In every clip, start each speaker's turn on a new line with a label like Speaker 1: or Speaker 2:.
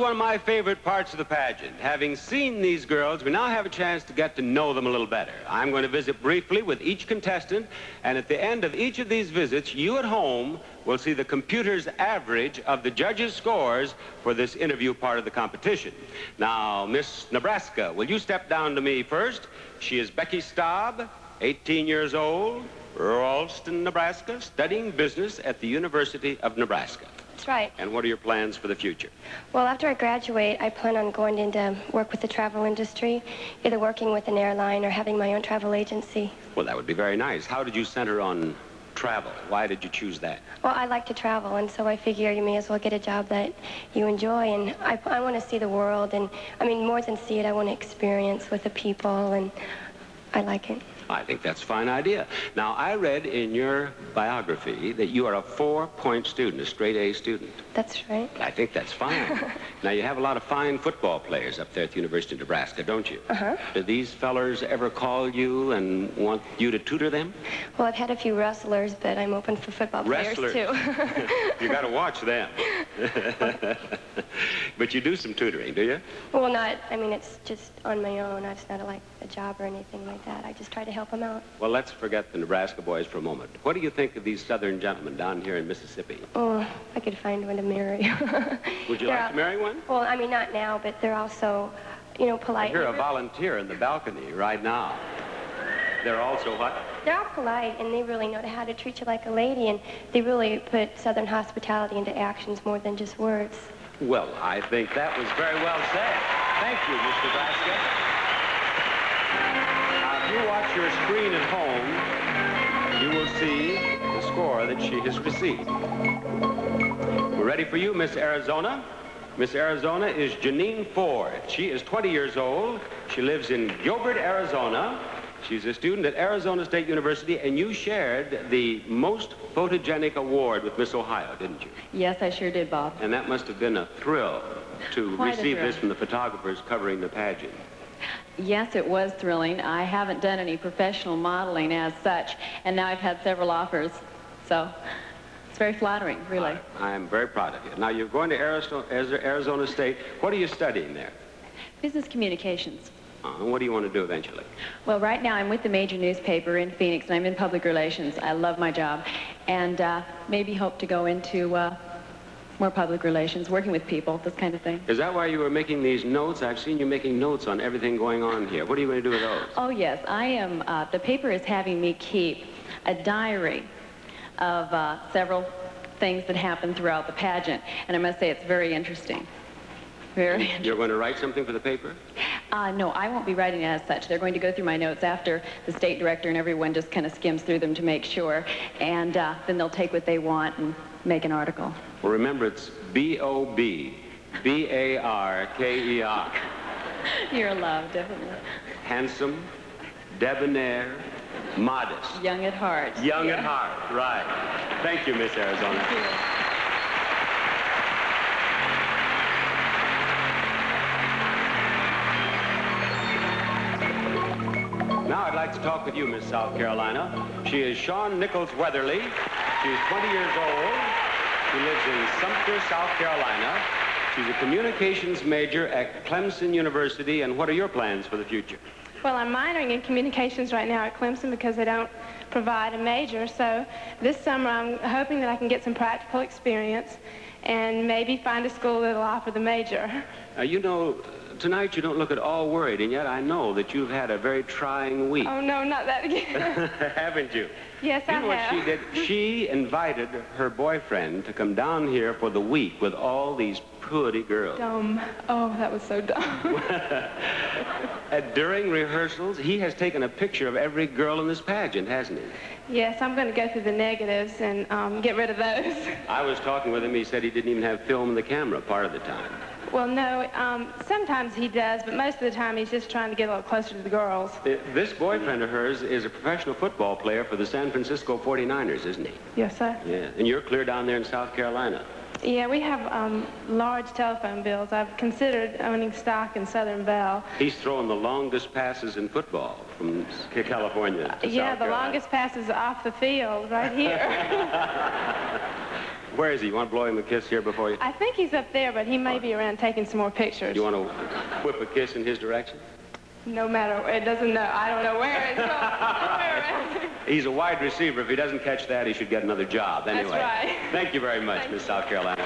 Speaker 1: one of my favorite parts of the pageant. Having seen these girls, we now have a chance to get to know them a little better. I'm going to visit briefly with each contestant, and at the end of each of these visits, you at home will see the computer's average of the judges' scores for this interview part of the competition. Now, Miss Nebraska, will you step down to me first? She is Becky Staub, 18 years old, Ralston, Nebraska, studying business at the University of Nebraska.
Speaker 2: That's right.
Speaker 1: And what are your plans for the future?
Speaker 2: Well, after I graduate, I plan on going into work with the travel industry, either working with an airline or having my own travel agency.
Speaker 1: Well, that would be very nice. How did you center on travel? Why did you choose that?
Speaker 2: Well, I like to travel, and so I figure you may as well get a job that you enjoy. And I want to see the world, and I mean, more than see it, I want to experience with the people, and I like it.
Speaker 1: I think that's a fine idea. Now, I read in your biography that you are a 4-point student, a straight A student.
Speaker 2: That's right.
Speaker 1: I think that's fine. Now, you have a lot of fine football players up there at the University of Nebraska, don't you?
Speaker 2: Uh-huh.
Speaker 1: Do these fellers ever call you and want you to tutor them?
Speaker 2: Well, I've had a few wrestlers, but I'm open for football players, too.
Speaker 1: You got to watch them. But you do some tutoring, do you?
Speaker 2: Well, I mean, it's just on my own. It's not like a job or anything like that. I just try to help them out.
Speaker 1: Well, let's forget the Nebraska boys for a moment. What do you think of these southern gentlemen down here in Mississippi?
Speaker 2: Oh, I could find one to marry.
Speaker 1: Would you like to marry one?
Speaker 2: Well, I mean, not now, but they're also, you know, polite.
Speaker 1: I hear a volunteer in the balcony right now. They're also what?
Speaker 2: They're all polite, and they really know how to treat you like a lady, and they really put Southern hospitality into actions more than just words.
Speaker 1: Well, I think that was very well said. Thank you, Miss Nebraska. Now, if you watch your screen at home, you will see the score that she has received. We're ready for you, Miss Arizona. Miss Arizona is Janine Ford. She is 20 years old. She lives in Gilbert, Arizona. She's a student at Arizona State University, and you shared the most photogenic award with Miss Ohio, didn't you?
Speaker 3: Yes, I sure did, Bob.
Speaker 1: And that must have been a thrill to
Speaker 3: Quite
Speaker 1: receive
Speaker 3: a thrill.
Speaker 1: this from the photographers covering the pageant.
Speaker 3: Yes, it was thrilling. I haven't done any professional modeling as such, and now I've had several offers, so it's very flattering, really.
Speaker 1: I am very proud of you. Now, you're going to Arizona State. What are you studying there?
Speaker 3: Business communications.
Speaker 1: And what do you want to do eventually?
Speaker 3: Well, right now I'm with the major newspaper in Phoenix, and I'm in public relations. I love my job, and maybe hope to go into more public relations, working with people, this kind of thing.
Speaker 1: Is that why you were making these notes? I've seen you making notes on everything going on here. What are you going to do with those?
Speaker 3: Oh, yes. I am, the paper is having me keep a diary of several things that happened throughout the pageant, and I must say it's very interesting. Very interesting.
Speaker 1: You're going to write something for the paper?
Speaker 3: No, I won't be writing it as such. They're going to go through my notes after the state director and everyone just kind of skims through them to make sure, and then they'll take what they want and make an article.
Speaker 1: Well, remember, it's B-O-B-B-A-R-K-E-R.
Speaker 3: You're loved, definitely.
Speaker 1: Handsome, debonair, modest.
Speaker 3: Young at heart.
Speaker 1: Young at heart, right. Thank you, Miss Arizona.
Speaker 3: Thank you.
Speaker 1: Now I'd like to talk with you, Miss South Carolina. She is Shawn Nichols Weatherly. She's 20 years old. She lives in Sumter, South Carolina. She's a communications major at Clemson University. And what are your plans for the future?
Speaker 4: Well, I'm minoring in communications right now at Clemson because they don't provide a major. So this summer I'm hoping that I can get some practical experience and maybe find a school that'll offer the major.
Speaker 1: You know, tonight you don't look at all worried, and yet I know that you've had a very trying week.
Speaker 4: Oh, no, not that again.
Speaker 1: Haven't you?
Speaker 4: Yes, I have.
Speaker 1: You know what she did? She invited her boyfriend to come down here for the week with all these pretty girls.
Speaker 4: Dumb. Oh, that was so dumb.
Speaker 1: During rehearsals, he has taken a picture of every girl in this pageant, hasn't he?
Speaker 4: Yes, I'm going to go through the negatives and get rid of those.
Speaker 1: I was talking with him. He said he didn't even have film in the camera part of the time.
Speaker 4: Well, no, sometimes he does, but most of the time he's just trying to get a little closer to the girls.
Speaker 1: This boyfriend of hers is a professional football player for the San Francisco 49ers, isn't he?
Speaker 4: Yes, sir.
Speaker 1: Yeah, and you're clear down there in South Carolina.
Speaker 4: Yeah, we have large telephone bills. I've considered owning stock in Southern Bell.
Speaker 1: He's throwing the longest passes in football from California to
Speaker 4: Yeah,
Speaker 1: South
Speaker 4: the
Speaker 1: Carolina.
Speaker 4: longest passes off the field right here.
Speaker 1: Where is he? You want to blow him a kiss here before you?
Speaker 4: I think he's up there, but he may be around taking some more pictures.
Speaker 1: Do you want to whip a kiss in his direction?
Speaker 4: No matter, it doesn't know. I don't know where it's from.
Speaker 1: He's a wide receiver. If he doesn't catch that, he should get another job. Anyway,
Speaker 4: that's right.
Speaker 1: Thank you very much, Miss South Carolina.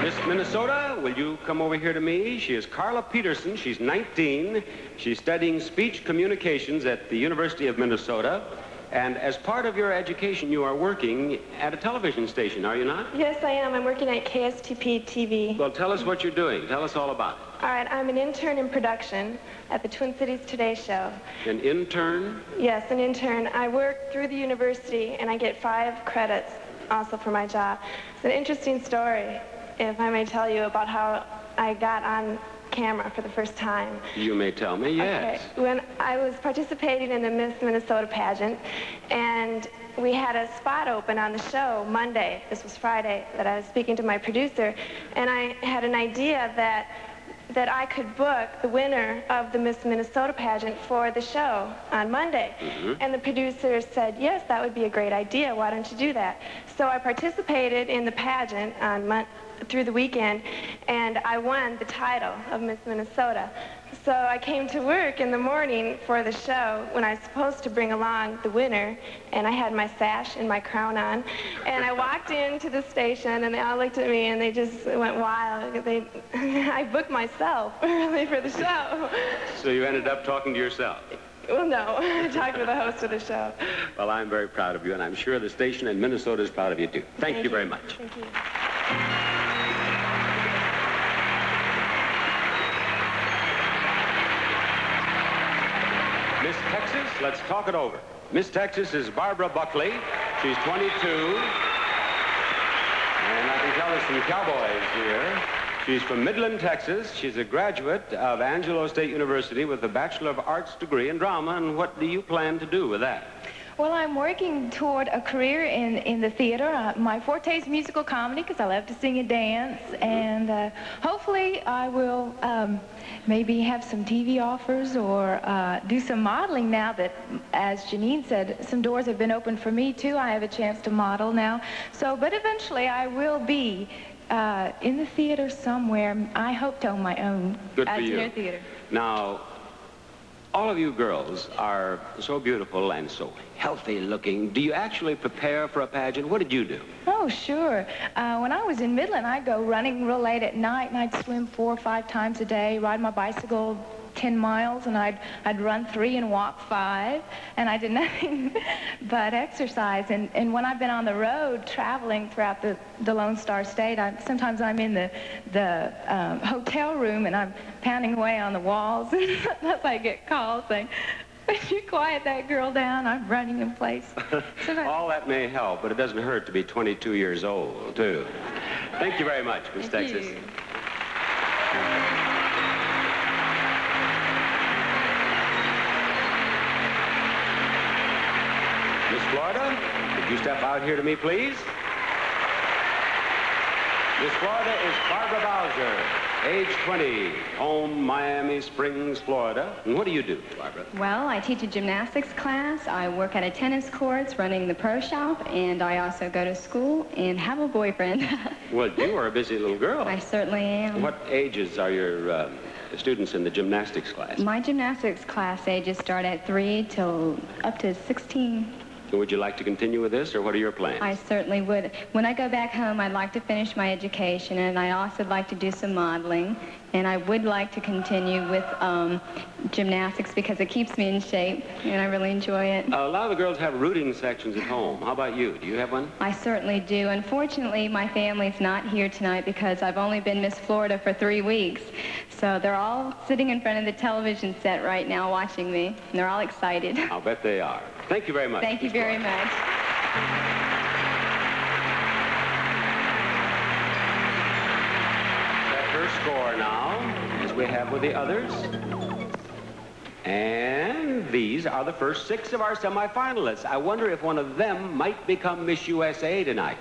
Speaker 1: Miss Minnesota, will you come over here to me? She is Carla Peterson. She's 19. She's studying speech communications at the University of Minnesota. And as part of your education, you are working at a television station, are you not?
Speaker 4: Yes, I am. I'm working at KSTP TV.
Speaker 1: Well, tell us what you're doing. Tell us all about it.
Speaker 4: All right, I'm an intern in production at the Twin Cities Today show.
Speaker 1: An intern?
Speaker 4: Yes, an intern. I work through the university, and I get 5 credits also for my job. It's an interesting story, if I may tell you, about how I got on camera for the first time.
Speaker 1: You may tell me, yes.
Speaker 4: Okay. When I was participating in the Miss Minnesota pageant, and we had a spot open on the show Monday, this was Friday, that I was speaking to my producer, and I had an idea that I could book the winner of the Miss Minnesota pageant for the show on Monday. And the producer said, yes, that would be a great idea. Why don't you do that? So I participated in the pageant on through the weekend, and I won the title of Miss Minnesota. So I came to work in the morning for the show when I was supposed to bring along the winner, and I had my sash and my crown on, and I walked into the station, and they all looked at me, and they just went wild. I booked myself really for the show.
Speaker 1: So you ended up talking to yourself?
Speaker 4: Well, no. I talked to the host of the show.
Speaker 1: Well, I'm very proud of you, and I'm sure the station in Minnesota is proud of you, too. Thank you very much.
Speaker 4: Thank you.
Speaker 1: Miss Texas, let's talk it over. Miss Texas is Barbara Buckley. She's 22. And I can tell there's some cowboys here. She's from Midland, Texas. She's a graduate of Angelo State University with a Bachelor of Arts degree in drama. And what do you plan to do with that?
Speaker 5: Well, I'm working toward a career in the theater. My forte is musical comedy because I love to sing and dance. And hopefully I will maybe have some TV offers or do some modeling now that, as Janine said, some doors have been opened for me, too. I have a chance to model now. So, but eventually I will be in the theater somewhere. I hope to own my own junior theater.
Speaker 1: Now, all of you girls are so beautiful and so healthy looking. Do you actually prepare for a pageant? What did you do?
Speaker 5: Oh, sure. When I was in Midland, I'd go running real late at night, and I'd swim 4 or 5 times a day, ride my bicycle 10 miles, and I'd run 3 and walk 5, and I did nothing but exercise. And when I've been on the road traveling throughout the Lone Star State, sometimes I'm in the hotel room, and I'm pounding away on the walls, unless I get calls saying, "Would you quiet that girl down? I'm running in place."
Speaker 1: All that may help, but it doesn't hurt to be 22 years old, too. Thank you very much, Miss Texas.
Speaker 5: You.
Speaker 1: Miss Florida, could you step out here to me, please? Miss Florida is Barbara Bowser, age 20, home Miami Springs, Florida. And what do you do, Barbara?
Speaker 6: Well, I teach a gymnastics class, I work at a tennis courts running the pro shop, and I also go to school and have a boyfriend.
Speaker 1: Well, you are a busy little girl.
Speaker 6: I certainly am.
Speaker 1: What ages are your students in the gymnastics class?
Speaker 6: My gymnastics class ages start at 3 till up to 16.
Speaker 1: Would you like to continue with this, or what are your plans?
Speaker 6: I certainly would. When I go back home, I'd like to finish my education, and I'd also like to do some modeling, and I would like to continue with gymnastics because it keeps me in shape, and I really enjoy it.
Speaker 1: A lot of the girls have rooting sections at home. How about you? Do you have one?
Speaker 6: I certainly do. Unfortunately, my family's not here tonight because I've only been Miss Florida for 3 weeks. So they're all sitting in front of the television set right now watching me, and they're all excited.
Speaker 1: I'll bet they are. Thank you very much.
Speaker 6: Thank you very much.
Speaker 1: Set her score now, as we have with the others. And these are the first 6 of our semifinalists. I wonder if one of them might become Miss USA tonight.